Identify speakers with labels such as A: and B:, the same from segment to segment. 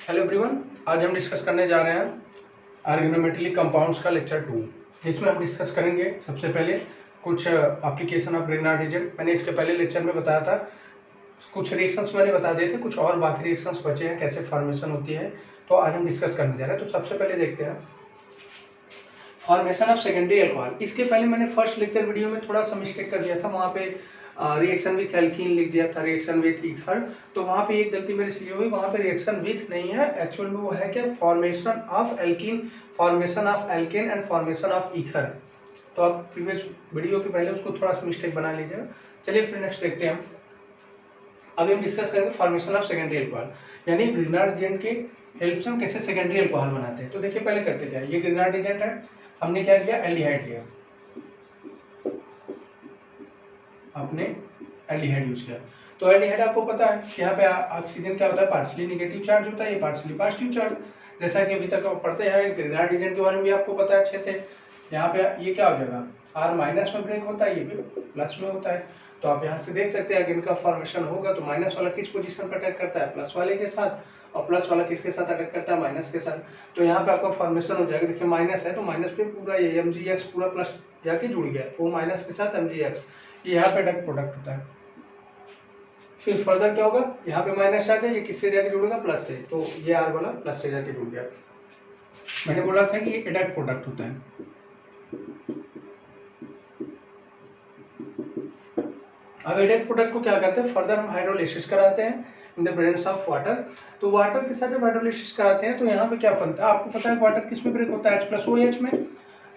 A: Hello everyone, आज हम discuss करने जा रहे हैं ऑर्गेनोमेट्रिक कंपाउंड्स का लेक्चर 2, जिसमें हम डिस्कस करेंगे सबसे पहले कुछ एप्लीकेशन ऑफ ग्रिग्नार्ड एजेंट। मैंने इसके पहले लेक्चर में बताया था, कुछ रिएक्शंस मैंने बता दिए थे, कुछ और बाकी रिएक्शंस बचे हैं, कैसे फॉर्मेशन होती है, तो आज हम डिस्कस करने जा रहे हैं। तो सबसे पहले देखते हैं फॉर्मेशन ऑफ सेकेंडरी अल्कोहल। इसके पहले मैंने फर्स्ट लेक्चर वीडियो में थोड़ा सा मिस्टेक कर दिया था, वहाँ पे रिएक्शन विथ एल्कीन लिख दिया था, रिएक्शन विथ ईथर। तो वहाँ पे एक गलती मेरी से हुई, वहाँ पे रिएक्शन विथ नहीं है, एक्चुअल में वो है क्या, formation of alkene, formation of alkene and formation of ether. तो आप प्रीवियस वीडियो के पहले उसको थोड़ा सा मिस्टेक बना लीजिएगा। चलिए फिर नेक्स्ट देखते हैं। अभी हम डिस्कस करेंगे फॉर्मेशन ऑफ सेकेंडरी अल्कोहल, यानी ग्रिग्नार्ड एजेंट के हेल्प से हम कैसे सेकेंडरी अल्कोहल बनाते हैं। तो देखिए पहले करते क्या है, ये ग्रिग्नार्ड एजेंट है, हमने क्या लिया, एल्डिहाइड लिया, आपने एल्डिहाइड यूज किया। तो एल्डिहाइड आपको पता है कि यहाँ पे ऑक्सीजन क्या होता है, पार्शियली नेगेटिव चार्ज होता है, ये पार्शियली पॉजिटिव चार्ज। जैसा कि अभी तक पढ़ते हैं ग्रिग्नार्ड एजेंट के बारे में भी आपको पता है अच्छे से। यहाँ पे ये क्या हो जाएगा, R माइनस में ब्रेक होता है, ये भी प्लस में होता है। तो आप यहाँ से देख सकते हैं अगर इनका फॉर्मेशन होगा तो माइनस वाला किस पोजीशन पर अटैक करता है, प्लस वाले के साथ, और प्लस वाला किसके साथ अटैक करता है, माइनस के साथ। तो यहाँ पे आपका फॉर्मेशन हो जाएगा, देखिए माइनस है तो माइनस पे पूरा ये MgX पूरा प्लस जाके जुड़ गया, वो माइनस के साथ MgX, ये यहाँ पे अटैक प्रोडक्ट होता है। फिर फर्दर क्या होगा, यहाँ पे माइनस चार्ज है, ये किससे जाके जुड़ेगा, प्लस से, तो ये R वाला प्लस से जाके जुड़ गया। मैंने बोला था कि ये एडक्ट प्रोडक्ट होता है। अब एडक्ट प्रोडक्ट को क्या करते हैं, फर्दर हम हाइड्रोलिसिस कराते हैं in the presence of water. तो वाटर के साथ जब हाइड्रोलिसिस कराते हैं तो यहाँ पे क्या बनता है, आपको पता है वाटर किस में ब्रेक होता है, H+OH में।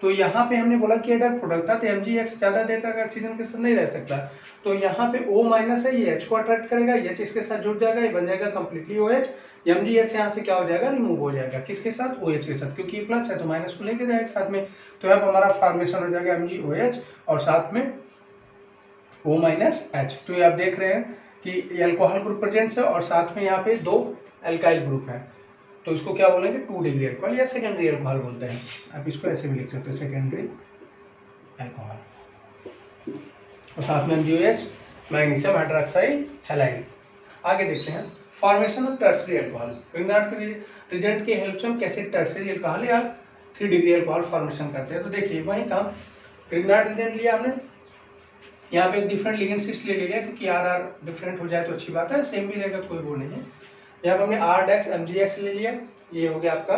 A: तो यहाँ पे हमने बोला कि एडक्ट प्रोडक्ट था, तो MgX ज्यादा देर तक ऑक्सीजन के साथ नहीं रह सकता, तो यहाँ पे O माइनस है, ये H को अट्रैक्ट करेगा, H इसके साथ जुड़ जाएगा, ये बन जाएगा कंप्लीटली OH। MgX यहाँ से क्या हो जाएगा, रिमूव हो जाएगा, किसके साथ, OH के साथ, क्योंकि ये प्लस है तो माइनस को लेके जाएगा साथ में। तो यहाँ पर हमारा फॉर्मेशन हो जाएगा MgOH और साथ में O माइनस H। तो ये आप देख रहे हैं कि अल्कोहल ग्रुप प्रेजेंट है और साथ में यहाँ पे दो एल्काइल ग्रुप है, तो इसको क्या बोलेंगे, 2 डिग्री अल्कोहल या सेकेंडरी अल्कोहल बोलते हैं। आप इसको ऐसे भी लिख सकते हो, सेकेंडरी अल्कोहल, और साथ में MgOH, मैग्नीशियम हाइड्रोक्साइड हैलाइड। आगे देखते हैं formation of tertiary alcohol. Grignard के एजेंट की हेल्प से हम कैसे टर्सरी अल्कोहल या 3 डिग्री अल्कोहल फॉर्मेशन करते हैं। तो देखिए वही काम, ग्रिग्नार्ड एजेंट लिया हमने, यहाँ पे डिफरेंट लिगेंड सिस्ट ले लिया, क्योंकि R डिफरेंट हो जाए तो अच्छी बात है, सेम भी रहेगा कोई वो नहीं है। यहाँ पे हमने R-Dex MgX ले लिया, ये हो गया आपका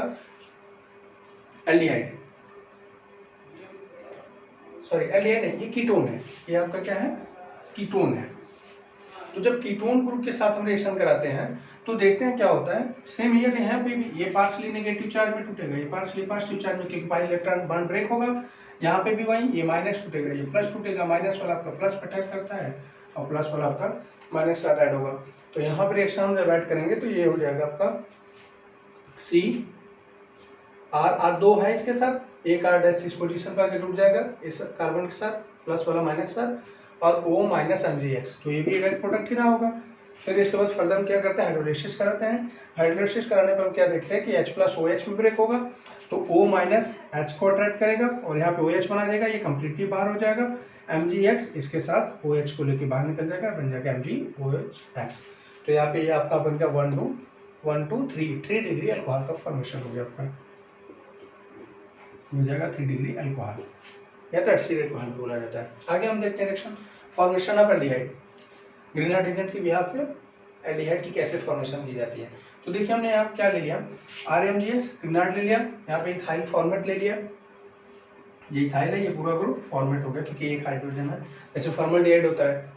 A: एल्डिहाइड, सॉरी एल्डिहाइड नहीं, ये कीटोन है, ये आपका क्या है, कीटोन है। तो जब कीटोन ग्रुप के साथ हम रिएक्शन कराते हैं तो देखते हैं क्या होता है, सेम ईयर यहाँ पे भी ये पार्शियली नेगेटिव चार्ज में टूटेगा, ये पार्शियली पॉजिटिव चार्ज में, क्योंकि पाई इलेक्ट्रॉन बॉन्ड ब्रेक होगा। यहाँ पे भी वही, ये माइनस टूटेगा, ये प्लस टूटेगा, माइनस वाला आपका प्लस पे अटैक करता है और प्लस वाला आपका माइनस के साथ ऐड होगा। तो यहाँ पे रिएक्शन हम जब ऐड करेंगे तो ये हो जाएगा आपका C R 2 है इसके साथ, एक R- इस पोजीशन पर आके जुड़ जाएगा इस कार्बन के साथ, प्लस वाला माइनस के साथ, और O माइनस MgX, तो ये भी एडक्ट प्रोडक्ट ही रहा होगा। फिर इसके बाद फर्दर हम क्या करते हैं, हाइड्रोलिसिस कराते हैं। हाइड्रोलिसिस कराने पर हम क्या देखते हैं कि H+OH में ब्रेक होगा, तो O माइनस H को अट्रैक्ट करेगा और यहाँ पे OH बना देगा, ये कंप्लीटली बाहर हो जाएगा। MgX इसके साथ OH को लेके बाहर निकल जाएगा, बन जाएगा MgOH। तो यहाँ पे ये आपका बन गया 1 2 3 डिग्री अल्कोहल का फॉर्मेशन हो गया आपका, हो जाएगा 3 डिग्री अल्कोहल या टर्सरी अल्कोहल बोला जाता है। आगे हम देखते हैं reaction formation of aldehyde. Grignard agent की बिहाफ पे एल्डिहाइड की कैसे फॉर्मेशन की जाती है। तो देखिए हमने यहाँ क्या ले लिया, RMgS ग्रिग्नार्ड ले लिया, यहाँ पे इथाइल फॉर्मेट ले लिया, ये इथाइल है, ये पूरा ग्रुप फॉर्मेट हो गया क्योंकि एक हाइड्रोजन है, जैसे फॉर्मल्डिहाइड होता है।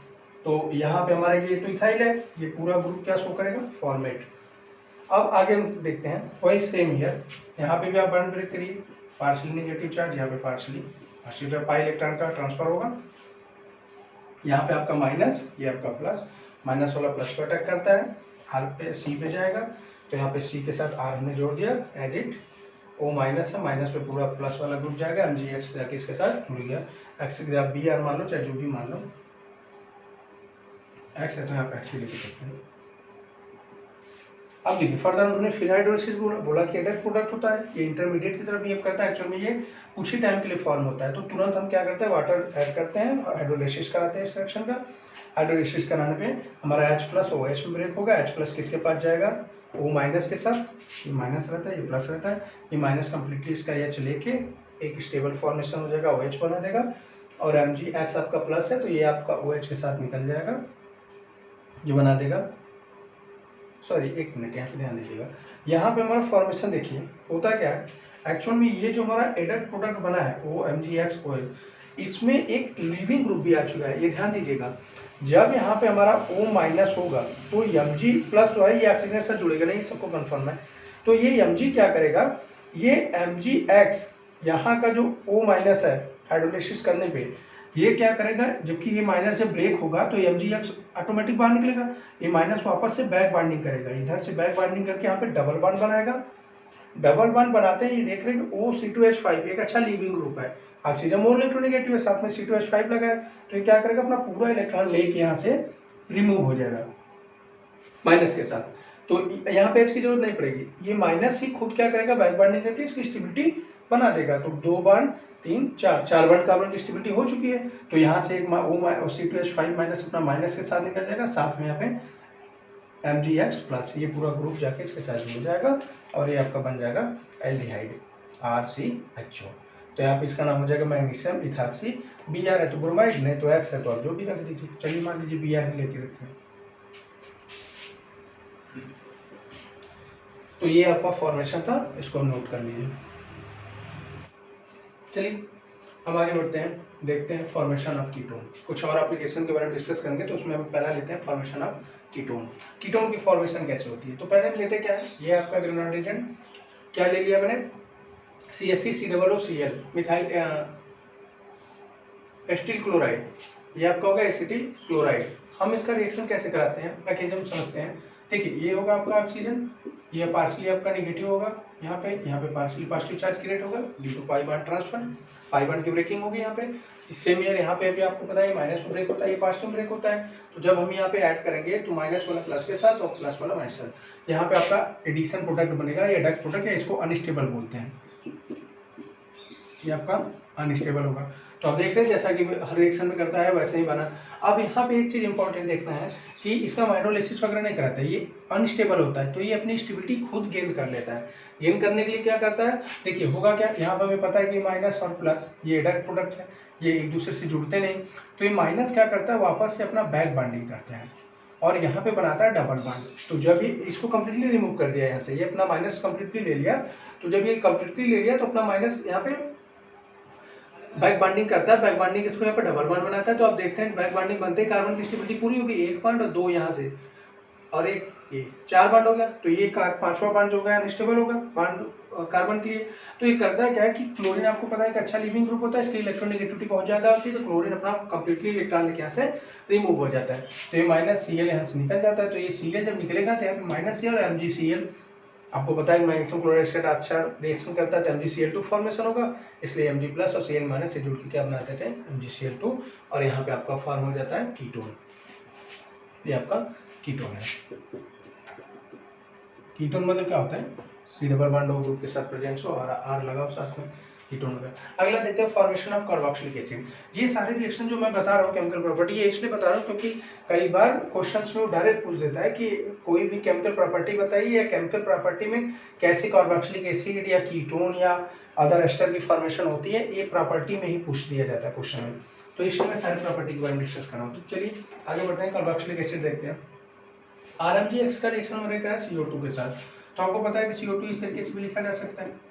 A: तो यहाँ पे हमारा ये तो इथाइल है, ये पूरा ग्रुप क्या शो करेगा, फॉर्मेट। अब आगे हम देखते हैं वही सेम हियर, यहाँ पे भी आप बॉन्ड ब्रेक करिए, पार्शियली नेगेटिव चार्ज, यहाँ पे पार्शियली पॉजिटिव, पाई इलेक्ट्रॉन का ट्रांसफर होगा, यहाँ पे आपका माइनस, ये आपका प्लस, माइनस वाला प्लस पे अटैक करता है, R पे C पे जाएगा, तो यहाँ पे C के साथ R हमने जोड़ दिया एज इट, O माइनस है, माइनस पे पूरा प्लस वाला ग्रुप जाएगा, MgX जाके इसके साथ जुड़ गया, X की जगह BR मान लो, चाहे जो भी मान लो, X है तो यहाँ पे X ही लिख सकते हैं। अब देखिए फर्दर उन्होंने फिर हाइड्रोलिसिस बोला कि एडेड प्रोडक्ट होता है, ये इंटरमीडिएट की तरफ बिहेव करता है, एक्चुअल में ये कुछ ही टाइम के लिए फॉर्म होता है। तो तुरंत हम क्या करते हैं, वाटर ऐड करते हैं और हाइड्रोलिसिस कराते हैं इस रिएक्शन का। हाइड्रोलिसिस कराने पे हमारा H प्लस OH में ब्रेक होगा, H प्लस किसके पास जाएगा, O माइनस के साथ, ये माइनस रहता है ये प्लस रहता है, ये माइनस कम्प्लीटली इसका H लेके एक स्टेबल फॉर्मेशन हो जाएगा, OH बना देगा। और Mgx आपका प्लस है तो ये आपका OH के साथ निकल जाएगा, ये बना देगा। सॉरी एक मिनट यहाँ पे ध्यान दीजिएगा, यहाँ पे हमारा फॉर्मेशन देखिए होता क्या है, एक्चुअल में ये जो हमारा एडेड प्रोडक्ट बना है वो Mgx OH, इसमें एक लिविंग ग्रुप भी आ चुका है, ये ध्यान दीजिएगा। जब यहाँ पे हमारा O माइनस होगा तो Mg प्लस जो है ये ऑक्सीजन से जुड़ेगा नहीं, सबको कन्फर्म है। तो ये Mg क्या करेगा, ये Mgx यहाँ का जो O माइनस है हाइड्रोलिसिस करने पे ये क्या करेगा, जबकि ये माइनस जब ब्रेक होगा तो Mgx ऑटोमेटिक बाहर निकलेगा, ये माइनस वापस से बैक बाइंडिंग करेगा, इधर से बैक बाइंडिंग करके यहाँ पे डबल बॉन्ड बनाएगा। डबल बॉन्ड बनाते हैं, ये देख रहे हैं OC2H5 एक अच्छा लिविंग ग्रुप है, ऑक्सीजन मोर इलेक्ट्रोनेगेटिव है, साथ में C2H5 लगा है, तो ये क्या करेगा अपना पूरा इलेक्ट्रॉन लेके यहाँ से रिमूव हो जाएगा माइनस के साथ। तो यहाँ पे H की जरूरत नहीं पड़ेगी, ये माइनस ही खुद क्या करेगा, बैक बाइंडिंग करके इसकी स्टेबिलिटी बना देगा। तो 2 बॉन्ड 3 4 बॉन्ड कार्बन की स्टेबिलिटी हो चुकी है, तो यहाँ से एक C2H5 माइनस अपना माइनस के साथ निकल जाएगा, साथ में यहाँ पे Mgx प्लस, ये पूरा ग्रुप जाके इसके साथ जुड़ जाएगा और ये आपका बन जाएगा एल्डिहाइड RCHO। तो यहाँ पे इसका नाम हो जाएगा मैग्नीशियम इथाक्सी, Br है तो ब्रोमाइड, नहीं तो X है तो आप जो भी रख दीजिए। चलिए मान लीजिए Br ही लेके रखें। तो ये आपका फॉर्मेशन था, इसको नोट कर लीजिए। चलिए हम आगे बढ़ते हैं, देखते हैं फॉर्मेशन ऑफ कीटोन। कुछ और एप्लीकेशन के बारे में डिस्कस करेंगे, तो उसमें हम पहला लेते हैं फॉर्मेशन ऑफ कीटोन। कीटोन की फॉर्मेशन कैसे होती है, तो पहले हम लेते क्या है, ये आपका ग्रेनाइड एजेंट क्या ले लिया मैंने, CH3COOCl मिथाइल एसिटिल क्लोराइड, ये आपका होगा एसिटिल क्लोराइड। हम इसका रिएक्शन कैसे कराते हैं, मैकेनिज्म समझते हैं। देखिए ये होगा आपका ऑक्सीजन, ये पार्शली आपका नेगेटिव होगा, यहाँ पे पार्शली पॉजिटिव चार्ज क्रिएट होगा due to pi bond transfer, pi bond की ब्रेकिंग होगी यहाँ पे। सेम ईयर यहाँ पे भी आपको पता है माइनस में ब्रेक होता है, ये पॉजिटिव ब्रेक होता है। तो जब हम यहाँ पे ऐड करेंगे तो माइनस वाला प्लस के साथ और प्लस वाला माइनस साथ, यहाँ पे आपका एडिशन प्रोडक्ट बनेगा, ये एडक्ट प्रोडक्ट है, इसको अनस्टेबल बोलते हैं, ये आपका अनस्टेबल होगा। तो आप देख रहे हैं जैसा कि हर रिएक्शन में करता है वैसे ही बना। अब यहाँ पे एक चीज इंपॉर्टेंट देखना है कि इसका हाइड्रोलिसिस वगैरह नहीं कराता है, ये अनस्टेबल होता है, तो ये अपनी स्टेबिलिटी खुद गेन कर लेता है। गेन करने के लिए क्या करता है, देखिए होगा क्या, यहाँ पर हमें पता है कि माइनस और प्लस ये एडक्ट प्रोडक्ट है, ये एक दूसरे से जुड़ते नहीं, तो ये माइनस क्या करता है, वापस से अपना बैक बाइंडिंग करता है और यहाँ पे बनाता है डबल बॉन्ड। तो जब ये इसको कम्प्लीटली रिमूव कर दिया यहाँ से, ये अपना माइनस कम्प्लीटली ले लिया, तो जब ये कम्प्लीटली ले लिया तो अपना माइनस यहाँ पे बैक बाइंडिंग करता है, बैक बाइंडिंग के थ्रू यहाँ पे डबल बॉन्ड बनाता है। तो आप देखते हैं बैक बाइंडिंग बनते ही कार्बन की स्टेबिलिटी पूरी होगी, एक बॉन्ड और 2 यहाँ से और एक ये 4 बॉन्ड हो गया, तो ये 5वां बॉन्ड जो होगा अनस्टेबल होगा बॉन्ड कार्बन के लिए। तो ये करता है क्या है कि क्लोरीन आपको पता है कि अच्छा लिविंग ग्रुप होता है, इसकी इलेक्ट्रोनेगेटिविटी बहुत ज्यादा होती है, तो क्लोरीन अपना कंप्लीटली इलेक्ट्रॉन लेके यहाँ से रिमूव हो जाता है। तो ये -Cl यहाँ से निकल जाता है, तो ये Cl जब निकलेगा तो यहाँ पे -C और MgCl, आपको पता है मैग्नीशियम क्लोराइड का अच्छा रिएक्शन करता है तो MgCl2 फॉर्मेशन होगा, इसलिए Mg प्लस और Cl माइनस से जुड़ के क्या बनाते थे MgCl2, और यहाँ पे आपका फॉर्म हो जाता है कीटोन। ये आपका कीटोन है। कीटोन मतलब क्या होता है, C डबल बॉन्ड हो ग्रुप के साथ प्रेजेंस हो और R लगाओ साथ में, कीटोन होगा। अगला देखते हैं फॉर्मेशन ऑफ कार्बोक्सिलिक एसिड। ये सारे रिएक्शन जो मैं बता रहा हूँ केमिकल प्रॉपर्टी, ये इसलिए बता रहा हूँ क्योंकि कई बार क्वेश्चंस में डायरेक्ट पूछ देता है कि कोई भी केमिकल प्रॉपर्टी बताइए, या केमिकल प्रॉपर्टी में कैसे कार्बोक्सिलिक एसिड या कीटोन या अदर एस्टर की फॉर्मेशन होती है, ये प्रॉपर्टी में ही पूछ दिया जाता है क्वेश्चन में। तो इसलिए मैं सारी प्रॉपर्टी के बारे में डिस्कस कर रहा हूँ। तो चलिए आगे बढ़ते हैं, कार्बोक्सिलिक एसिड देखते हैं। RMgX का रिएक्शन हो रहा है CO2 के साथ, तो आपको पता है कि CO2 इस तरीके से भी लिखा जा सकता है।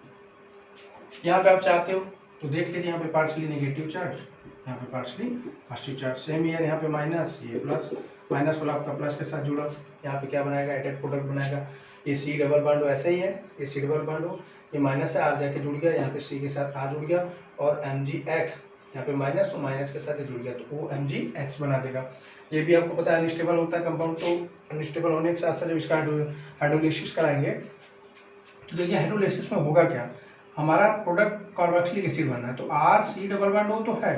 A: यहाँ पे आप चाहते हो तो देख लीजिए, यहाँ पे पार्शली नेगेटिव चार्ज, यहाँ पे partially positive charge, same year यहाँ पे माइनस, ये प्लस, माइनस वाला आपका प्लस के साथ जुड़ा, यहाँ पे क्या बनाएगा एडेड प्रोडक्ट बनाएगा। ये C डबल बॉन्ड ऐसा ही है, ये C डबल बॉन्ड हो, ये माइनस है R जाके जुड़ गया, यहाँ पे C के साथ R जुड़ गया, और MgX यहाँ पे माइनस तो माइनस के साथ जुड़ गया, तो वो MgX बना देगा। ये भी आपको पता है अनस्टेबल होता है कंपाउंड, तो अनस्टेबल होने के साथ साथ जब इसका हाइड्रोलिसिस कराएंगे तो देखिए हाइड्रोलिसिस में होगा क्या, हमारा प्रोडक्ट कार्बोक्सिलिक एसिड बनना है, तो R C डबल बॉन्ड हो तो है,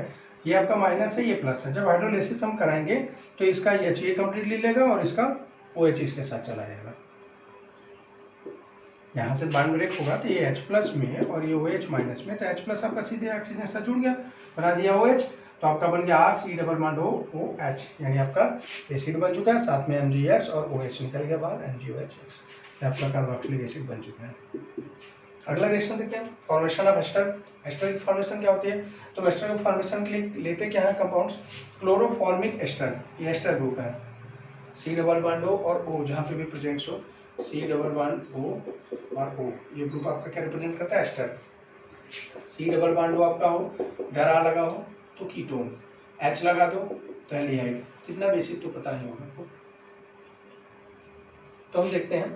A: ये आपका माइनस है, ये प्लस है। जब हाइड्रोलिसिस हम कराएंगे तो इसका H ये कंप्लीटली लेगा और इसका OH इसके साथ चला जाएगा, यहाँ से बॉन्ड ब्रेक होगा तो ये H प्लस में है और ये OH माइनस में, तो H प्लस आपका सीधे ऑक्सीजन से जुड़ गया, बना दिया OH, तो आपका बन गया R C double bond OH, यानी आपका एसिड बन चुका है, साथ में MgX और OH निकल गया बाहर, MgOH, आपका कार्बोक्सिलिक एसिड बन चुका है। अगला रिएक्शन देखते हैं, फॉर्मेशन ऑफ एस्टर। एस्टर की फॉर्मेशन क्या होती है? तो एस्टर की फॉर्मेशन के लिए लेते क्या है कंपाउंड्स, क्लोरोफॉर्मिक एस्टर, ये एस्टर ग्रुप है, C डबल बॉन्ड O और O जहाँ पे भी प्रेजेंट हो, C डबल बॉन्ड O और O, ये ग्रुप आपका क्या रिप्रेजेंट करता है? Ester. C double bond O आपका हो, इधर आ लगा हो तो कीटोन, H लगा दो तो एल्डिहाइड। कितना बेसिक तो पता ही होगा आपको। तो हम देखते हैं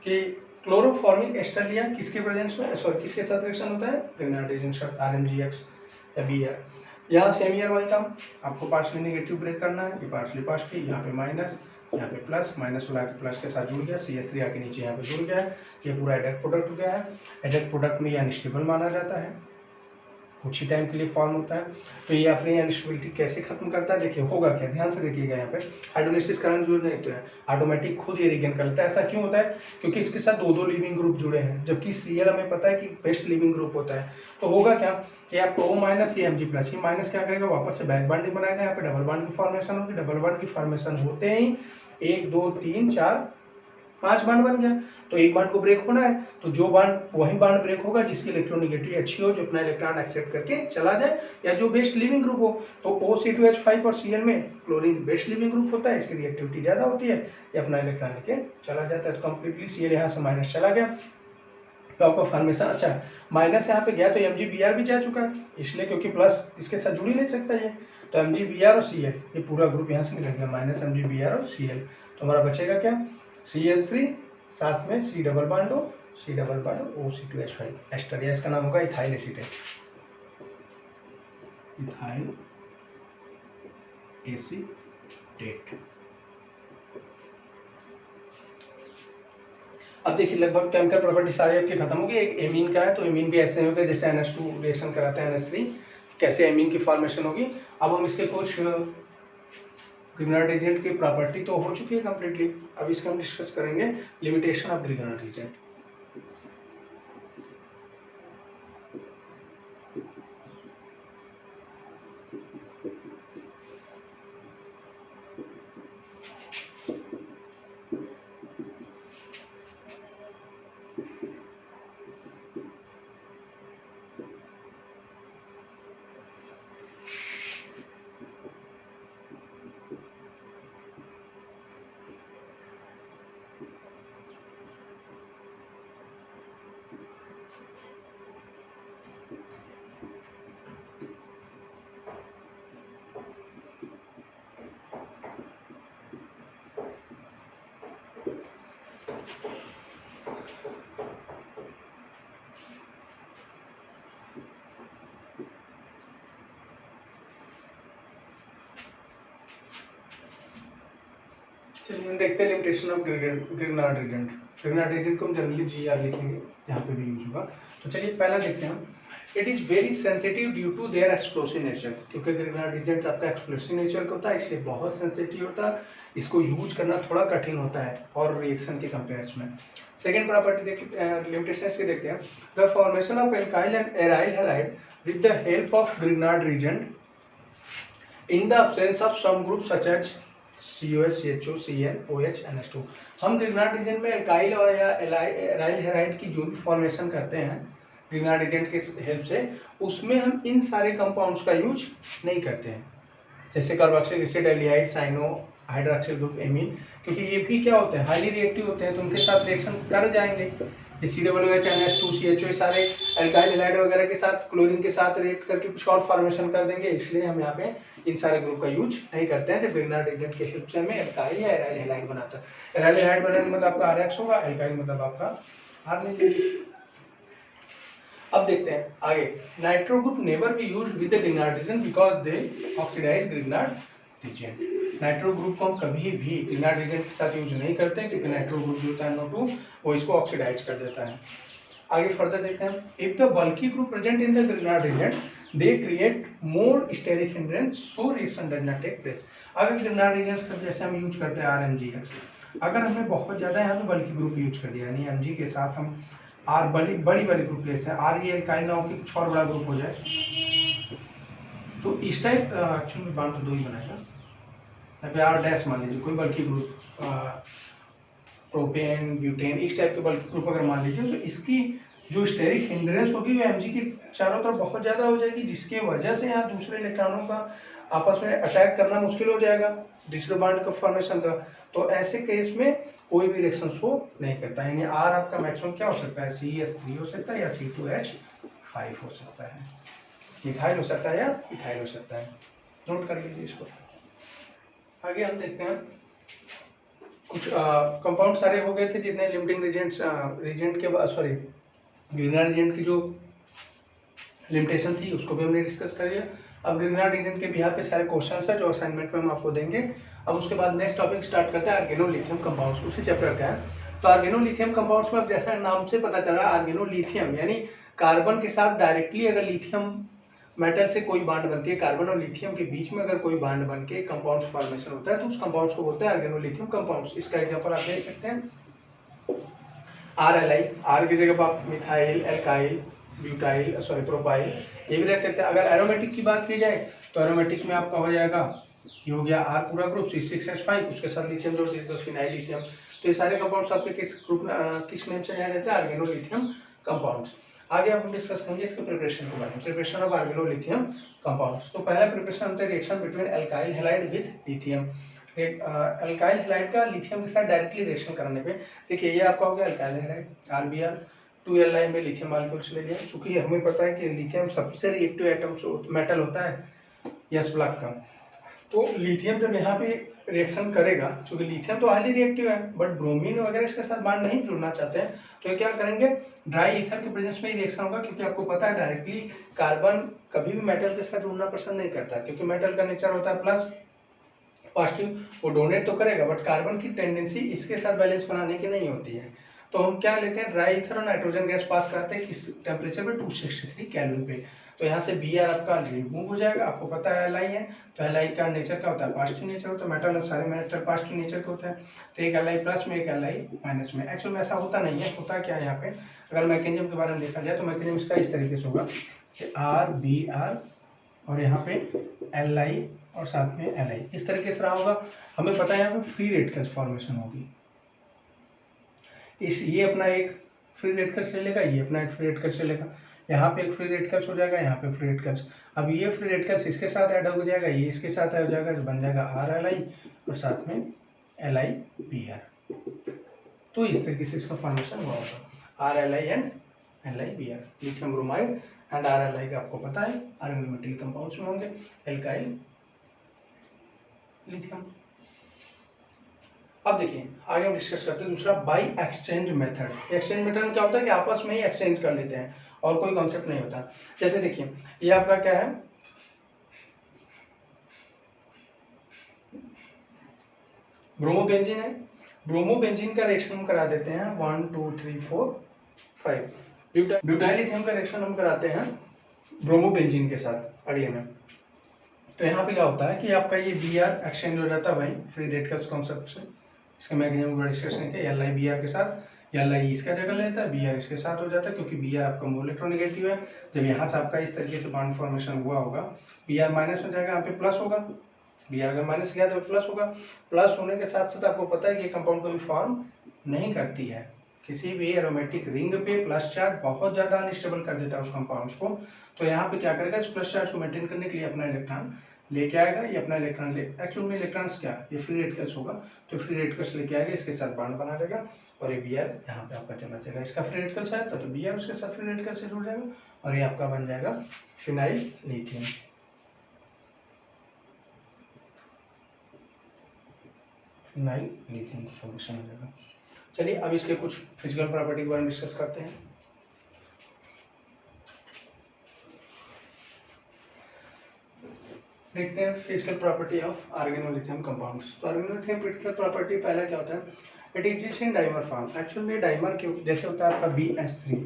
A: कि क्लोरोफॉर्मिक एस्टर लिया, किसके प्रेजेंस में, सॉरी किसके साथ रिएक्शन होता है? ग्रिग्नार्ड एजेंट साथ, RMgX या Br। यहाँ सेम ईयर वही काम, आपको पार्शली नेगेटिव ब्रेक करना है, ये पार्शली पॉजिटिव, यहाँ पे माइनस, यहाँ पे प्लस, माइनस वाला के प्लस के साथ जुड़ गया, CH3 आके नीचे यहाँ पे जुड़ गया है, ये पूरा एडेक्ट प्रोडक्ट हो गया है। एडेक्ट प्रोडक्ट में ये अनस्टेबल माना जाता है, कुछ ही टाइम के लिए फॉर्म होता है। तो ये अपनी अनस्टेबिलिटी कैसे खत्म करता है, देखिए होगा क्या, ध्यान से देखिएगा। यहाँ पे हाइड्रोलिसिस करंट जो नहीं तो है ऑटोमेटिक खुद ये रिगेन कर लेता है। ऐसा क्यों होता है? क्योंकि इसके साथ दो लिविंग ग्रुप जुड़े हैं, जबकि Cl हमें पता है कि बेस्ट लिविंग ग्रुप होता है। तो होगा क्या, ये आपको O माइनस, ये Mg प्लस, ये माइनस क्या करेगा, वापस से बैक बॉन्डिंग बनाएगा, यहाँ पे डबल बॉन्ड की फॉर्मेशन होगी। डबल बॉन्ड की फॉर्मेशन होते ही 1 2 3 4 5 बॉन्ड बन गया। तो एक बॉन्ड को ब्रेक होना है, तो जो बॉन्ड वही बॉन्ड ब्रेक होगा जिसकी इलेक्ट्रोनेगेटिविटी अच्छी हो, जो अपना इलेक्ट्रॉन एक्सेप्ट करके चला जाए, या जो बेस्ट लिविंग ग्रुप हो। तो OC2H5 और Cl में क्लोरीन बेस्ट लिविंग ग्रुप होता है, इसकी रिएक्टिविटी ज़्यादा होती है, ये अपना इलेक्ट्रॉन लेके चला जाता है। तो कंप्लीटली Cl यहाँ से माइनस चला गया, तो आपका फॉर्मेशन अच्छा, माइनस यहाँ पे गया तो MgBr भी जा चुका है, इसलिए क्योंकि प्लस इसके साथ जुड़ ही नहीं सकता ये, तो MgBr और Cl ये पूरा ग्रुप यहाँ से निकल गया, माइनस MgBr और Cl। तो हमारा बचेगा क्या, CH3 साथ में C double bond O, C double bond OC2H5 ester, या इसका नाम होगा इथाइल एसीटेट, इथाइल एसीटेट। अब देखिए लगभग केमिकल प्रॉपर्टी सारी आपकी खत्म होगी। एक एमीन का है, तो एमीन भी ऐसे होगा जैसे NH2 रिएक्शन कराते हैं NH3, कैसे एमीन की फॉर्मेशन होगी। अब हम इसके कुछ ग्रिग्नार्ड एजेंट की प्रॉपर्टी तो हो चुकी है कंप्लीटली, अब इसका हम डिस्कस करेंगे लिमिटेशन ऑफ ग्रिग्नार्ड एजेंट। चलिए हम देखते हैं limitation of Grignard agent. Grignard agent को हम जनरली GR लिखेंगे, यहाँ पे भी यूज होगा। तो चलिए पहला देखते हैं हम, it is very sensitive due to their explosive nature, क्योंकि ग्रिग्नार्ड एजेंट आपका एक्सप्लोसिव नेचर का होता है, इसलिए बहुत सेंसिटिव होता है, इसको यूज करना थोड़ा कठिन होता है और रिएक्शन के कंपेयर्स में। सेकेंड प्रॉपर्टी लिमिटेशन इसके देखते हैं, the formation of alkyl and aryl halide with the help of Grignard agent in the absence of some group such as COH, CHO, Cl, OH, NH2। हम Grignard agent में alkyl और या aryl halide की जो भी formation करते हैं Grignard agent के हेल्प से, उसमें हम इन सारे कंपाउंड्स का यूज नहीं करते हैं, जैसे carboxylic acid, aldehyde, cyano hydroxyl group, amine, क्योंकि ये भी क्या होते हैं, हाईली रिएक्टिव होते हैं, तो उनके साथ रिएक्शन कर जाएंगे। ये COOH, NH2, CHO सारे एल्काइल हैलाइड वगैरह के साथ क्लोरीन के साथ रिएक्ट करके कुछ और फॉर्मेशन कर देंगे, इसलिए हम यहाँ पे इन सारे ग्रुप का यूज नहीं करते हैं। जब ग्रिग्नार्ड एजेंट के हेल्प से हमें एल्काइल या एराइल हैलाइड बनाता है, एराइल हैलाइड बनाने मतलब आपका RX होगा, एल्काइल मतलब आपका R नहीं लेंगे। अब देखते हैं आगे, nitro group never be used with the Grignard agent because they oxidise Grignard agent. Nitro group को हम कभी भी ग्रिग्नार्ड एजेंट के साथ यूज नहीं करते हैं, क्योंकि नाइट्रो ग्रुप जो होता है NO2 वो इसको ऑक्सीडाइज कर देता है। आगे फर्दर देखते हैं, if the bulky group present in the Grignard agent they create more steric hindrance, so reaction does not take place. अगर ग्रिग्नार्ड एजेंट्स का जैसे हम यूज करते हैं RMgX, अगर हमें बहुत ज़्यादा यहाँ पे बल्कि ग्रुप यूज कर दिया, यानी Mg के साथ हम R बड़ी वाली ग्रुप ले हैं, R ये एल्काइल ना हो कि कुछ और बड़ा ग्रुप हो जाए, तो इस टाइप एक्चुअली बांड तो 2 ही बनाएगा, यहाँ पे R डैश मान लीजिए, कोई बल्कि ग्रुप प्रोपेन ब्यूटेन इस टाइप के बल्कि ग्रुप अगर मान लीजिए, तो इसकी जो स्टेरिक हिंड्रेंस होगी वो Mg के चारों तरफ बहुत ज़्यादा हो जाएगी, जिसके वजह से यहाँ दूसरे इलेक्ट्रॉनों का आपस में अटैक करना मुश्किल हो जाएगा दूसरे बॉन्ड का फॉर्मेशन का। तो ऐसे केस में कोई भी रिएक्शन शो नहीं करता, यानी R आपका मैक्सिमम क्या हो सकता है, CH3 हो सकता है या C2H5 हो सकता है, मिथाइल हो सकता है या इथाइल हो सकता है। नोट कर लीजिए इसको। आगे हम देखते हैं कुछ कंपाउंड सारे हो गए थे जितने लिमिटिंग रीजेंट के बाद, सॉरी ग्रीनर रीजेंट की जो लिमिटेशन थी उसको भी हमने डिस्कस कर लिया। अब ग्रीनर रीजेंट के बिहार पे सारे क्वेश्चंस है जो असाइनमेंट में हम आपको देंगे। अब उसके बाद नेक्स्ट टॉपिक स्टार्ट करते हैं आर्गेनोलिथियम कंपाउंड्स, उसी चैप्टर का है। तो आर्गेनोलिथियम कंपाउंड्स में अब जैसा नाम से पता चल रहा है आर्गेनोलिथियम यानी कार्बन के साथ डायरेक्टली अगर लिथियम मेटल से कोई बॉन्ड बनती है, कार्बन और लिथियम के बीच में अगर कोई बॉन्ड बन के कंपाउंड्स फॉर्मेशन होता है तो उस कंपाउंड्स को बोलते हैं आर्गेनोलिथियम कंपाउंड्स। इसका एग्जांपल आप देख सकते हैं RLI, R की जगह आप methyl, alkyl, butyl, sorry propyl ये भी रख सकते हैं। अगर एरोमेटिक की बात की जाए तो एरोमेटिक में आपका हो जाएगा, ये हो गया R पूरा ग्रुप C6H5, उसके साथ लिथियम जोड़ दीजिए तो फिनाइल लिथियम। तो ये सारे कंपाउंड्स आपके किस ग्रुप में किस नेम से जाने जाते हैं, आर्गेनोलिथियम कंपाउंड्स। आगे हम डिस्कस करेंगे इसके प्रिपरेशन के बारे में, प्रिपरेशन ऑफ आर्गेनोलिथियम कंपाउंड्स। तो पहला प्रिपरेशन होता है reaction between alkyl halide with lithium. Alkyl halide का लिथियम के साथ डायरेक्टली रिएक्शन कराने पे देखिए ये आपका हो गया एल्काइल हैलाइड RBr 2Li में लिथियम मॉलिक्यूल्स ले लिया। चूंकि हमें पता है कि लिथियम सबसे रिएक्टिव एटम मेटल होता है यस ब्लॉक का, तो लिथियम जब यहाँ पे रिएक्शन करेगा, चूंकि लिथियम तो हाईली रिएक्टिव है बट ब्रोमीन वगैरह इसके साथ बॉन्ड नहीं जुड़ना चाहते हैं, तो ये क्या करेंगे ड्राई ईथर के प्रेजेंस में ही रिएक्शन होगा। क्योंकि आपको पता है डायरेक्टली कार्बन कभी भी मेटल के साथ जुड़ना पसंद नहीं करता, क्योंकि मेटल का नेचर होता है प्लस पॉजिटिव, वो डोनेट तो करेगा बट कार्बन की टेंडेंसी इसके साथ बैलेंस बनाने की नहीं होती है। तो हम क्या लेते हैं ड्राई ईथर और नाइट्रोजन गैस पास करते हैं किस टेम्परेचर पे 263 केल्विन पे। तो यहाँ से Br आपका रिमूव हो जाएगा। आपको पता है Li है, तो Li का नेचर क्या होता है पॉजिटिव नेचर होता है, मेटल और सारे मेटल पॉजिटिव नेचर के होते हैं। तो एक Li प्लस में एक Li माइनस में, एक्चुअल में ऐसा होता नहीं है। होता क्या है यहाँ पे अगर मैकेनिज्म के बारे में देखा जाए तो मैकेनिज्म इसका इस तरीके से होगा कि R Br और यहाँ पे Li और साथ में Li इस तरीके से रहा होगा। हमें पता है यहाँ पे फ्री रेडिकल्स फॉर्मेशन होगी, इस ये अपना एक फ्री रेडिकल्स ले लेगा, ये अपना एक फ्री रेडिकल्स ले लेगा, यहाँ पे एक फ्री रेडिकल्स हो जाएगा, यहाँ पे फ्री रेडिकल्स। अब ये फ्री रेडिकल्स इसके साथ ऐड हो जाएगा, ये इसके साथ ऐड हो जाएगा, जो बन जाएगा RLi और साथ में LiBr। तो इस तरीके से इसका फॉर्मेशन हुआ होगा RLi and LiBr, lithium bromide and RLi का आपको पता है आर्गेनोमेटल कंपाउंड्स में होंगे एल्काइल लिथियम। अब देखिए आगे हम डिस्कस करते हैं दूसरा by exchange method. Exchange method में क्या होता है कि आपस में ही एक्सचेंज कर लेते हैं और कोई कॉन्सेप्ट नहीं होता। जैसे देखिए ये आपका क्या है ब्रोमोबेंजीन है, ब्रोमोबेंजीन का रिएक्शन हम करा देते हैं 1 2 3 4 5। ब्यूटाइल लिथियम का रिएक्शन हम कराते हैं ब्रोमोबेंजीन के साथ अगले में। तो यहाँ पे क्या होता है कि आपका ये Br एक्सचेंज हो जाता है भाई फ्री रेडिकल्स कॉन्सेप्ट से। इसका मैकेनिज्म डिस्कशन है LiBr के साथ, Li इसका जगह लेता है, Br इसके साथ हो जाता है क्योंकि Br आपका मोल इलेक्ट्रोनेगेटिव है। जब यहाँ से आपका इस तरीके से बॉन्ड फॉर्मेशन हुआ होगा Br माइनस हो जाएगा, यहाँ पे प्लस होगा। Br अगर माइनस गया तो प्लस होगा। प्लस होने के साथ साथ आपको पता है कि कंपाउंड कभी फॉर्म नहीं करती है। किसी भी एरोमेटिक रिंग पे प्लस चार्ज बहुत ज़्यादा अनस्टेबल कर देता है उस कंपाउंड्स को। तो यहाँ पे क्या करेगा इस प्लस चार्ज को मेंटेन करने के लिए अपना इलेक्ट्रॉन लेके आएगा। ये अपना इलेक्ट्रॉन ले एक्चुअल में इलेक्ट्रॉन्स क्या ये फ्री रेडिकल्स होगा, तो फ्री रेडिकल्स लेके आएगा, इसके साथ बॉन्ड बना देगा और ये Br यहाँ पे आपका चला जाएगा। इसका फ्री रेडिकल्स आया तो Br उसके साथ फ्री रेडिकल से जुड़ जाएगा और ये आपका बन जाएगा फिनाइल लिथियम। फिनाइल लिथियम का फॉर्मेशन हो जाएगा। चलिए अब इसके कुछ फिजिकल प्रॉपर्टी के बारे में डिस्कस करते हैं। देखते हैं फिजिकल प्रॉपर्टी ऑफ आर्गेनोलिथियम कंपाउंड्स। तो आर्गेनोलिथियम फिजिकल प्रॉपर्टी पहला क्या होता है, it exist in dimer form. Actual में डाइमर के जैसे होता है आपका BH3,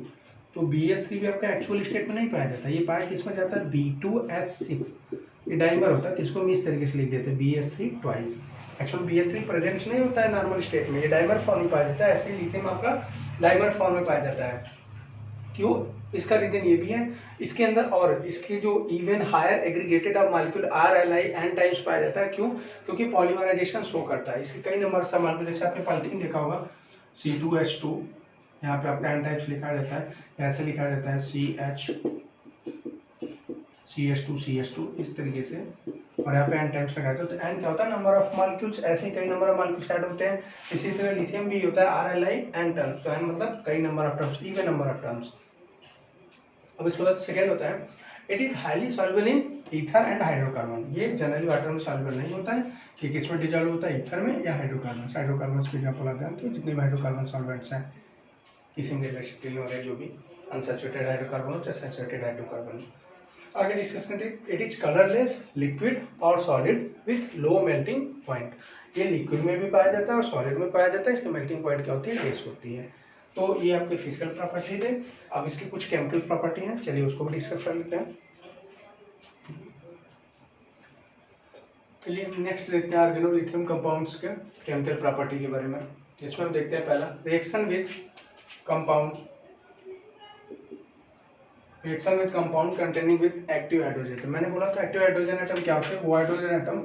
A: तो BH3 भी आपका एक्चुअल स्टेट में नहीं पाया जाता, ये पाया किसमें जाता है B2H6। ये डाइमर होता है, तो इसको हम इस तरीके से लिख देते हैं BH3 twice. Actual BH3 presence नहीं होता है नॉर्मल स्टेट में, ये डाइमर फॉर्म में पाया जाता है। ऐसे ही लिथियम आपका डाइमर फॉर्म में पाया जाता है। क्यों? इसका रीजन ये भी है, इसके अंदर और इसके जो even higher aggregated of molecule RLI n times पाया जाता है। क्यों? क्योंकि पॉलीमराइजेशन शो करता है। इसके कई नंबर से मॉलिक्यूल, जैसे आपने पॉलीथीन देखा होगा C2H2, यहाँ पे आपका n टाइप्स लिखा जाता है, ऐसे लिखा जाता है CH2 इस तरीके से, और यहाँ पे n टाइम्स लगा जाता है। तो n क्या होता है? Number of molecules. ऐसे ही कई नंबर ऑफ मॉलिक्यूल्स ऐड होते हैं। इसी तरह लिथियम भी होता है RLI n टर्म्स, तो n मतलब कई number of terms, even number of terms. अब इसके बाद सेकेंड होता है, it is highly soluble in ether and hydrocarbon. ये जनरली वाटर में सॉल्युबल नहीं होता है, कि किसमें डिजॉल्व होता है, ईथर में या हाइड्रोकार्बन। हाइड्रोकार्बन के एग्जाम्पल आ जाए तो जितने भी हाइड्रोकार्बन सॉल्वेंट्स हैं, किसी में रिलेशन जो भी अनसैचुरेटेड हाइड्रोकार्बन हो चाहे सैचुरेटेड हाइड्रोकार्बन। आगे डिस्कस करें, इट इज कलरलेस लिक्विड और solid with low melting point. ये लिक्विड में भी पाया जाता है और सॉलिड में पाया जाता है। इसकी मेल्टिंग पॉइंट क्या होती है? लेस होती है। तो ये आपके फिजिकल प्रॉपर्टी है। अब इसकी कुछ केमिकल प्रॉपर्टी हैं, चलिए उसको भी डिस्कस कर लेते हैं। चलिए नेक्स्ट देखते हैं ऑर्गेनोलिथियम कंपाउंड्स के केमिकल प्रॉपर्टी के बारे में। इसमें हम देखते हैं पहला reaction with compound containing with active hydrogen. तो मैंने बोला था एक्टिव हाइड्रोजन एटम क्या होते हैं? वो हाइड्रोजन एटम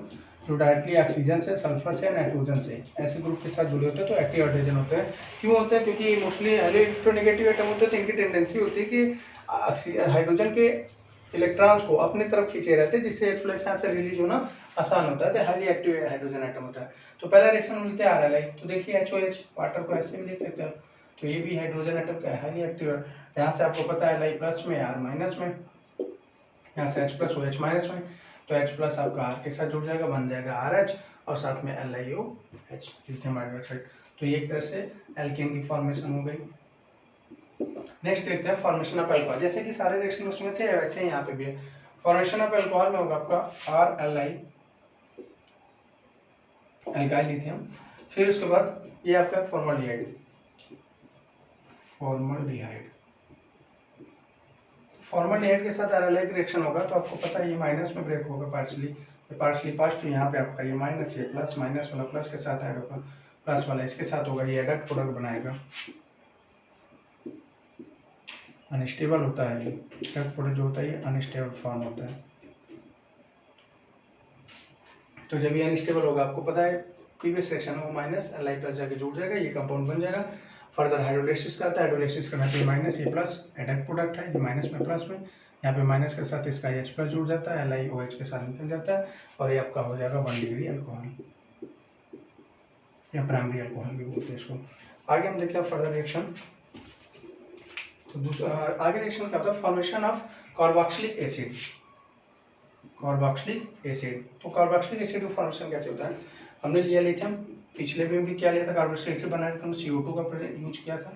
A: जो डायरेक्टली ऑक्सीजन से, सल्फर से, नाइट्रोजन से ऐसे ग्रुप के साथ जुड़े होते हैं, तो एक्टिव हाइड्रोजन होते हैं। क्यों होते हैं? क्योंकि मोस्टली इलेक्ट्रोनेगेटिव एटम होते हैं, तो इनकी टेंडेंसी होती है कि हाइड्रोजन के इलेक्ट्रॉन्स को अपनी तरफ खींचे रहते हैं, जिससे H+ यहाँ से रिलीज होना आसान होता है। तो हाईली एक्टिव हाइड्रोजन एटम होता है। तो पहला रिएक्शन मिलता है RLI। तो देखिए HOH, वाटर को ऐसे भी लिख सकते हो, तो ये भी हाइड्रोजन एटम का हाईली एक्टिव है। यहाँ से आपको पता है Li+ में, R- में, यहाँ से H+ OH- में, तो H+ आपका R के साथ जुड़ जाएगा, बन जाएगा RH, और साथ में LiOH, लिथियम हाइड्रोक्साइड। तो ये एक तरह से एल्केन की फॉर्मेशन हो गई। नेक्स्ट देखते हैं फॉर्मेशन ऑफ अल्कोहल। जैसे कि सारे रिएक्शन उसमें थे, वैसे ही यहाँ पे भी है। फॉर्मेशन ऑफ अल्कोहल में होगा आपका RLI, अल्काइल लिथियम। फिर उसके बाद ये आपका फॉर्मल्डिहाइड। फॉर्मल्डिहाइड के साथ RLI का रिएक्शन होगा, तो आपको पता है ये माइनस में ब्रेक होगा पार्शली पास। तो यहाँ पे आपका ये माइनस, ये प्लस, माइनस वाला प्लस के साथ ऐड होगा, प्लस वाला इसके साथ होगा, ये एडक्ट प्रोडक्ट बनाएगा। अनस्टेबल होता है ये एडक्ट प्रोडक्ट जो होता है, ये अनस्टेबल फॉर्म होता है। तो जब ये अनस्टेबल होगा, आपको पता है प्रीवियस रिएक्शन में वो माइनस Li+ जाके जुड़ जाएगा, ये कंपाउंड बन जाएगा। फर्दर हाइड्रोलाइसिस करता है, हाइड्रोलाइसिस करना चाहिए माइनस, ये प्लस, एडक्ट प्रोडक्ट है, ये माइनस में प्लस में, यहाँ पे माइनस के साथ इसका H+ जुड़ जाता है, LiOH के साथ निकल जाता है, और ये आपका हो जाएगा 1 डिग्री अल्कोहल, या प्राइमरी अल्कोहल भी बोलते हैं इसको। आगे हम देखते हैं फर्दर रिएक्शन। तो दूसरा आगे रिएक्शन क्या होता है? Formation of carboxylic acid. Carboxylic acid, तो कार्बोक्सिलिक एसिड का फॉर्मेशन कैसे होता है? हमने लिया लिथियम, पिछले में भी क्या लिया था? कार्बोक्सिलिक एसिड बनाया था, CO2 का यूज किया था,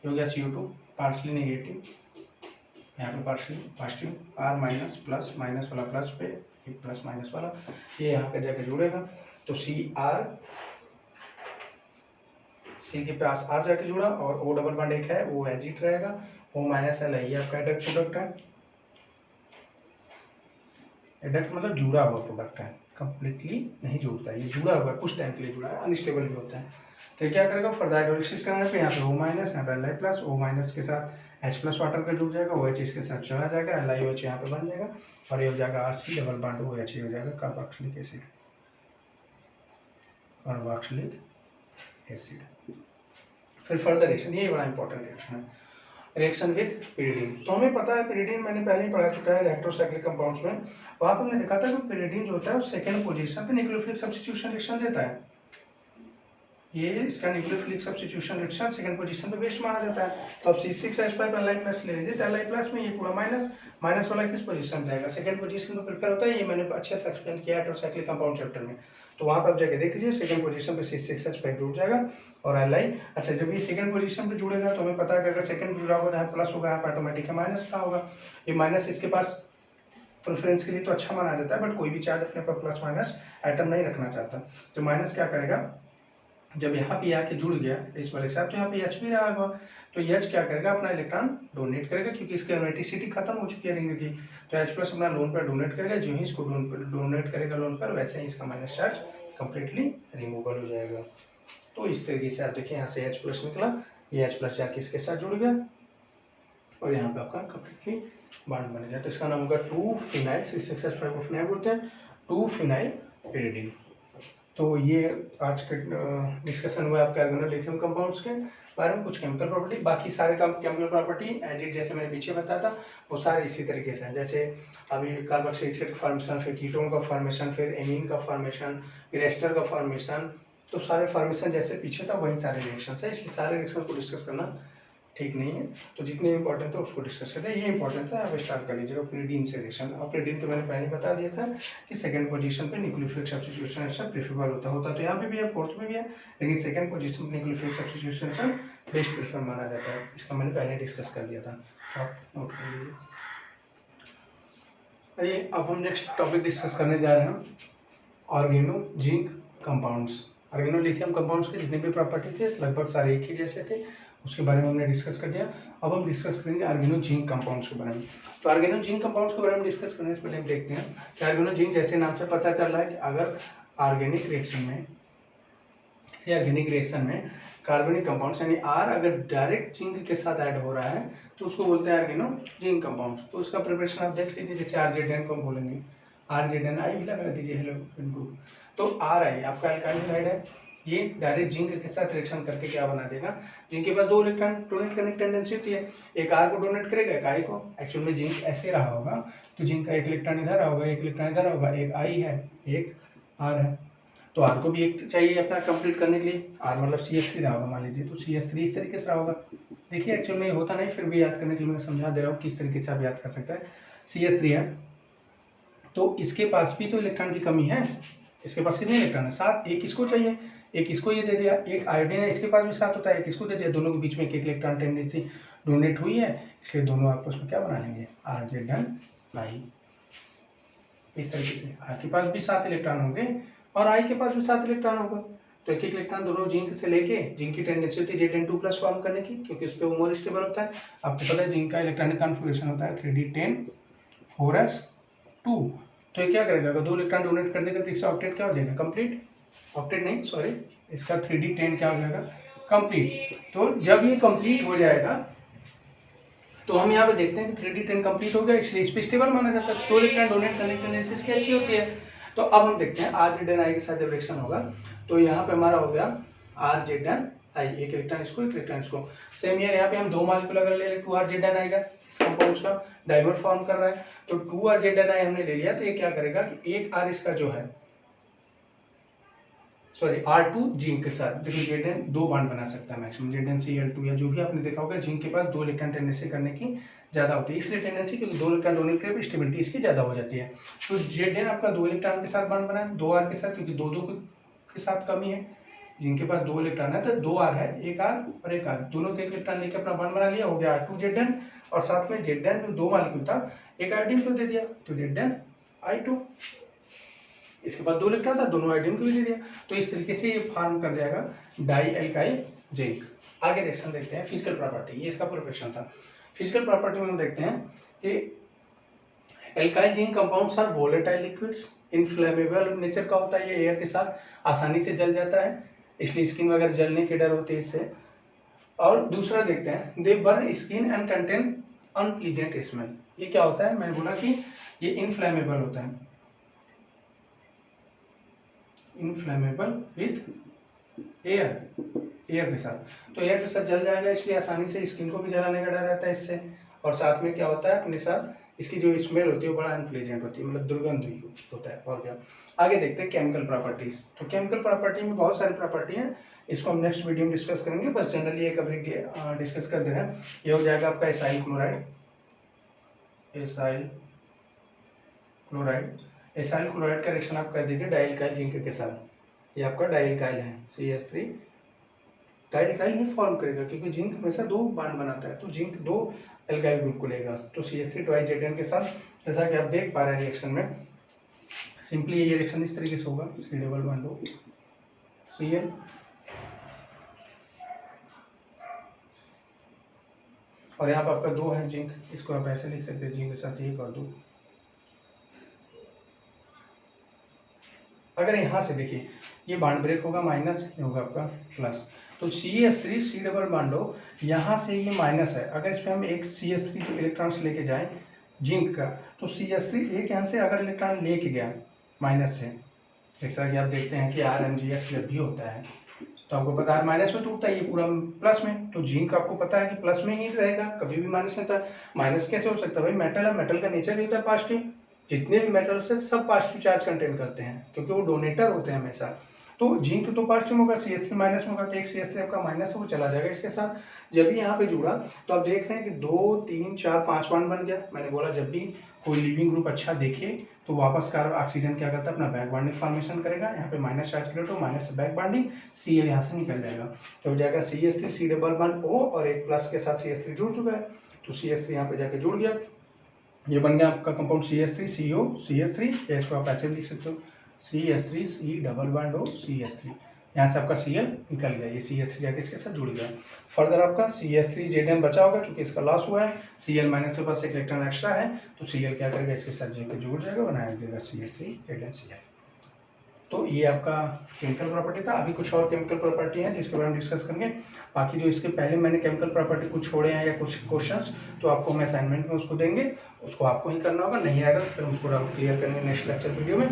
A: ये हो गया CO2 पार्शली नेगेटिव, यहाँ पे partially positive, R- plus, minus वाला प्लस पे, एक प्लस माइनस वाला, ये यहाँ पे जाके जुड़ेगा, तो C के पास R जाके जुड़ा, और O डबल बॉन्ड एक है, वो एज इट रहेगा, O- Li, ये आपका एडक्ट प्रोडक्ट है। एडक्ट मतलब जुड़ा हुआ प्रोडक्ट है, कंप्लीटली नहीं जुड़ता है, ये जुड़ा हुआ है, कुछ टाइम के लिए जुड़ा है, अनस्टेबल भी होता है। तो क्या करेगा? फर्दर हाइड्रोलाइसिस करने पे यहाँ पे O-, यहाँ पे Li+, O- के साथ H+ वाटर का जुड़ जाएगा, OH इसके साथ चला जाएगा, LiOH यहाँ पे बन जाएगा, और ये हो जाएगा RC डबल बॉन्ड OH, हो जाएगा कार्बोक्सिलिक एसिड। फिर फर्दर रिएक्शन, ये बड़ा इंपॉर्टेंट रिएक्शन है, रिएक्शन विद पिरिडीन। तो हमें पता है पिरिडीन, मैंने पहले ही पढ़ा चुका है इलेक्ट्रोसाइक्लिक कंपाउंड्स में। वहाँ पर हमने देखा था कि पिरिडीन जो होता है वो सेकंड पोजीशन पे न्यूक्लियोफिलिक सब्स्टिट्यूशन रिएक्शन देता है। ये इसका nucleophilic substitution reaction second position पे बेस्ट माना जाता है। तो अब C6H5 Li+ ले लीजिए, तो Li+ में ये पूरा माइनस वाला किस पोजीशन पे जाएगा? सेकंड पोजीशन पे प्रिपेयर होता है। ये मैंने अच्छे से एक्सप्लेन किया है इलेक्ट्रोसाइक्लिक कंपाउंड चैप्टर में, तो वहाँ पर आप जाके देख लीजिए, सेकंड पोजीशन पे C6H5 जुड़ जाएगा, और Li। अच्छा, जब ये सेकंड पोजीशन पे जुड़ेगा तो हमें पता है कि अगर सेकंड जुड़ा होगा तो यहाँ प्लस होगा, यहाँ पर ऑटोमेटिक माइनस का होगा। ये माइनस इसके पास प्रेफरेंस के लिए तो अच्छा माना जाता है, बट कोई भी चार्ज अपने पास प्लस माइनस एटम नहीं रखना चाहता, तो माइनस क्या करेगा? जब यहाँ पे आके जुड़ गया इस वाले के साथ तो यहाँ पे H भी रहा होगा, तो H क्या करेगा, अपना इलेक्ट्रॉन डोनेट करेगा क्योंकि इसकी एरोमेटिसिटी खत्म हो चुकी है रिंग की। तो H प्लस अपना लोन पर डोनेट करेगा, जो ही इसको डोनेट करेगा लोन पर वैसे ही इसका माइनस चार्ज कंप्लीटली रिमूवल हो जाएगा। तो इस तरीके से आप देखिए यहाँ से H प्लस निकला, ये H प्लस जाके इसके साथ जुड़ गया और यहाँ पे आपका कंप्लीटली बॉन्ड बन गया। तो इसका नाम होगा 2-phenyl 6-6-5 बोलते हैं, 2-phenyl pyridine। तो ये आज का डिस्कशन हुआ आपका ऑर्गेनोलिथियम कंपाउंड्स के बारे में, कुछ केमिकल प्रॉपर्टी। बाकी सारे केमिकल प्रॉपर्टी एज इट जैसे मैंने पीछे बताया था वो सारे इसी तरीके से हैं। जैसे अभी कार्बोक्सिलिक एसिड का फॉर्मेशन, फिर कीटोन का फॉर्मेशन, फिर एमीन का फॉर्मेशन, फिर एस्टर का फॉर्मेशन, तो सारे फॉर्मेशन जैसे पीछे था वही सारे रिएक्शन है। इसलिए सारे रिएक्शन को डिस्कस करना ठीक नहीं है, तो जितने इंपॉर्टेंट है उसको डिस्कस करते हैं। ये इंपॉर्टेंट है, आप स्टार्ट कर लीजिएगा pyridine से रिएक्शन। और pyridine के मैंने पहले बता दिया था कि सेकंड पोजीशन पे न्यूक्लियोफिलिक सब्स्टिट्यूशन रिएक्शन प्रेफरेबल होता तो यहाँ पे भी है, फोर्थ में भी है, लेकिन सेकंड पोजीशन पे nucleophilic substitution reaction best prefer माना जाता है। इसका मैंने पहले डिस्कस कर दिया था, आप नोट कर लीजिए। आइए अब हम नेक्स्ट टॉपिक डिस्कस करने जा रहे हैं organozinc compounds. Organolithium compounds के जितने भी प्रॉपर्टी थे लगभग सारे एक ही जैसे थे, उसके बारे में हमने डिस्कस कर दिया। अब हम डिस्कस करेंगे ऑर्गेनो जिंक कंपाउंड्स के बारे में। तो ऑर्गेनो जिंक कंपाउंड्स के बारे में डिस्कस करने से पहले हम देखते हैं कि ऑर्गेनो जिंक जैसे नाम से पता चल रहा है कि अगर ऑर्गेनिक रिएक्शन में कार्बनिक कंपाउंड्स यानी R अगर डायरेक्ट जिंक के साथ ऐड हो रहा है तो उसको बोलते हैं ऑर्गेनो जिंक कंपाउंड्स। तो उसका प्रिपरेशन आप देख लीजिए, जैसे RZN को हम बोलेंगे, RZNI भी लगा दीजिए, हेलो ग्रुप। तो RI आपका अल्काइल हैलाइड है, ये डायरेक्ट जिंक के साथ रिएक्शन करके क्या बना देगा, जिंक के पास 2 इलेक्ट्रॉन डोनेट करने की टेंडेंसी होती है, एक R को डोनेट करेगा एक I को। एक्चुअल में जिंक ऐसे रहा होगा तो जिंक का एक इलेक्ट्रॉन इधर होगा, एक इलेक्ट्रॉन इधर होगा, एक I है एक R है, तो R को भी एक चाहिए अपना कंप्लीट करने के लिए, R मतलब CH3 रहा होगा मान लीजिए, तो CH3 इस तरीके से रहा होगा। देखिए एक्चुअल में होता नहीं, फिर भी याद करने के लिए मैं समझा दे रहा हूँ किस तरीके से आप याद कर सकते हैं। CH3 है तो इसके पास भी तो इलेक्ट्रॉन की कमी है, इसके पास कितने इलेक्ट्रॉन है, 7, एक इसको चाहिए, एक इसको ये दे दिया, एक आयोडीन है इसके पास भी 7 होता है, एक इसको दे दिया, दोनों के बीच में एक इलेक्ट्रॉन टेंडेंसी डोनेट हुई है, इसलिए दोनों आपस में क्या बना लेंगे, RZNI। इस तरीके से R के पास भी 7 इलेक्ट्रॉन होंगे और I के पास भी 7 इलेक्ट्रॉन होगा, तो एक इलेक्ट्रॉन दोनों जिंक से लेके, जिंक की टेंडेंसी होती है Zn2+ फॉर्म करने की क्योंकि उस पर वो मोर स्टेबल होता है। आपको पता है जिंक का इलेक्ट्रॉनिक कॉन्फ़िगरेशन होता है 3D10 4s2। तो ये क्या करेगा, अगर 2 इलेक्ट्रॉन डोनेट कर देगा तो इसका ऑक्टेट क्या हो जाएगा, कंप्लीट, ऑक्टेट नहीं सॉरी, इसका 3D10 क्या हो जाएगा, कंप्लीट। तो जब ये कंप्लीट हो जाएगा तो हम यहाँ पे देखते हैं कि 3D10 कंप्लीट हो गया, इसलिए इस पे स्टेबल माना जाता है, 2 इलेक्ट्रॉन डोनेट करने की टेंडेंसी इसकी अच्छी होती है। तो अब हम देखते हैं RZNI के साथ जब रिएक्शन होगा तो यहाँ पे हमारा हो गया RZNI, एक इलेक्ट्रॉन इसको एक इलेक्ट्रॉन इसको। सेम ईयर यहाँ पे हम 2 मॉलिक्यूल अगर ले लें 2RZNI का, इस कंपाउंड्स का डाइमर फॉर्म कर रहा है, तो 2RZNI हमने ले लिया तो ये क्या करेगा कि एक R इसका जो है सॉरी R2 जिंक के साथ, देखिए Zn 2 बॉन्ड बना सकता है मैक्सिमम, ZnCl2 या जो भी आपने देखा होगा, जिंक के पास 2 इलेक्ट्रॉन टेंडेंसी करने की ज़्यादा होती है, इसलिए टेंडेंसी क्योंकि 2 इलेक्ट्रॉन डोनेट करे स्टेबिलिटी इसकी ज़्यादा हो जाती है। तो Zn आपका 2 इलेक्ट्रॉन के साथ बॉन्ड बना है 2R के साथ, क्योंकि 2 के साथ कमी है, जिंक के पास 2 इलेक्ट्रॉन है तो 2R है, एक R और एक R, दोनों के एक इलेक्ट्रॉन लेकर अपना बॉन्ड बना लिया, हो गया R2Zn, और साथ में Zn जो 2 मॉलिक्यूल था एक आयोडीन को दे दिया तो ZnI2, इसके पास 2 इलेक्ट्रॉन था, दोनों आयोडीन को भी दे दिया, तो इस तरीके से ये फॉर्म कर जाएगा डाई एल्काइल जिंक। आगे रिएक्शन देखते हैं फिजिकल प्रॉपर्टी, ये इसका प्रिपरेशन था। फिजिकल प्रॉपर्टी में हम देखते हैं कि alkyl zinc compounds are volatile liquids, inflammable nature का होता है, ये एयर के साथ आसानी से जल जाता है, इसलिए स्किन वगैरह जलने के डर होते हैं इससे। और दूसरा देखते हैं दे burn skin and contain unpleasant smell, ये क्या होता है, मैंने बोला कि ये इनफ्लेमेबल होता है, इनफ्लेमेबल विथ एयर के साथ, तो एयर के साथ जल जाएगा, इसलिए आसानी से स्किन को भी जलाने का डर रहता है इससे। और साथ में क्या होता है अपने साथ इसकी जो स्मेल होती है वो बड़ा अनप्लीजेंट होती है, मतलब दुर्गंध होता है। और क्या आगे देखते हैं केमिकल प्रॉपर्टीज। तो केमिकल प्रॉपर्टी में बहुत सारी प्रॉपर्टी हैं, इसको हम नेक्स्ट वीडियो में डिस्कस करेंगे, बस जनरली एक अभी डिस्कस कर दे रहे हैं। ये हो जाएगा आपका एसाइल क्लोराइड, एसाइल क्लोराइड का रिएक्शन आप कर दीजिए डाइल्काइल जिंक के साथ, ये आपका डाइल्काइल है CH3 डाइल्काइल ही फॉर्म करेगा क्योंकि जिंक हमेशा 2 बॉन्ड बनाता है, तो जिंक 2 एल्काइल ग्रुप को लेगा, तो CH3 2ZN के साथ, जैसा कि आप देख पा रहे हैं रिएक्शन में, सिंपली ये रिएक्शन इस तरीके से होगा, C डबल बॉन्ड Cl और यहाँ पर आपका 2 है जिंक, इसको आप ऐसे लिख सकते हैं जिंक के साथ 1 और 2। अगर यहाँ से देखिए ये बॉन्ड ब्रेक होगा माइनस, ये होगा आपका प्लस, तो CH3 C डबल बॉन्ड हो, यहाँ से ये माइनस है, अगर इस पर हम एक CH3 इलेक्ट्रॉन्स लेके जाएं जिंक का, तो CH3 एक यहाँ से अगर इलेक्ट्रॉन लेके गया माइनस से, जैसा कि आप देखते हैं कि RMGX जब भी होता है तो आपको पता है माइनस में टूटता है, ये पूरा प्लस में, तो जिंक आपको पता है कि प्लस में ही रहेगा, कभी भी माइनस नहीं होता। माइनस कैसे हो सकता है भाई, मेटल है, मेटल का नेचर ही होता है पॉजिटिव, जितने भी मेटल्स है सब पॉजिटिव चार्ज कंटेन करते हैं क्योंकि वो डोनेटर होते हैं हमेशा। तो जिंक तो पॉजिटिव होगा, CH3 माइनस में होगा, तो एक CH3 आपका माइनस है वो चला जाएगा इसके साथ। जब भी यहाँ पे जुड़ा तो आप देख रहे हैं कि 2 3 4 5 बॉन्ड बन गया। मैंने बोला जब भी कोई लिविंग ग्रुप अच्छा देखे तो वापस ऑक्सीजन क्या करता है, अपना बैक बॉन्डिंग फॉर्मेशन करेगा, यहाँ पे माइनस चार्ज करेगा तो माइनस से बैक बॉन्डिंग, Cl यहाँ से निकल जाएगा, तो हो जाएगा CH3 C double bond O और एक प्लस के साथ CH3 जुड़ चुका है, तो CH3 यहाँ पे जाके जुड़ गया, ये बन गया आपका कंपाउंड CH3 CO CH3, या इसको आप ऐसे भी लिख सकते हो CH3 C double bond O CH3, यहाँ से आपका Cl निकल गया, ये CH3 जाके इसके साथ जुड़ गया। फर्दर आपका CH3 Zn बचा होगा, चूंकि इसका लॉस हुआ है, Cl माइनस के पास एक इलेक्ट्रॉन एक्स्ट्रा है, तो Cl क्या करेगा इसके साथ जाकर जुड़ जाएगा, बनाया देगा CH3 ZnCl। तो ये आपका केमिकल प्रॉपर्टी था। अभी कुछ और केमिकल प्रॉपर्टी है जिसके बारे में डिस्कस करेंगे। बाकी जो इसके पहले मैंने केमिकल प्रॉपर्टी कुछ छोड़े हैं या कुछ क्वेश्चंस, तो आपको हम असाइनमेंट में उसको देंगे, उसको आपको ही करना होगा, नहीं आएगा तो फिर उसको आप क्लियर करेंगे नेक्स्ट लेक्चर वीडियो में।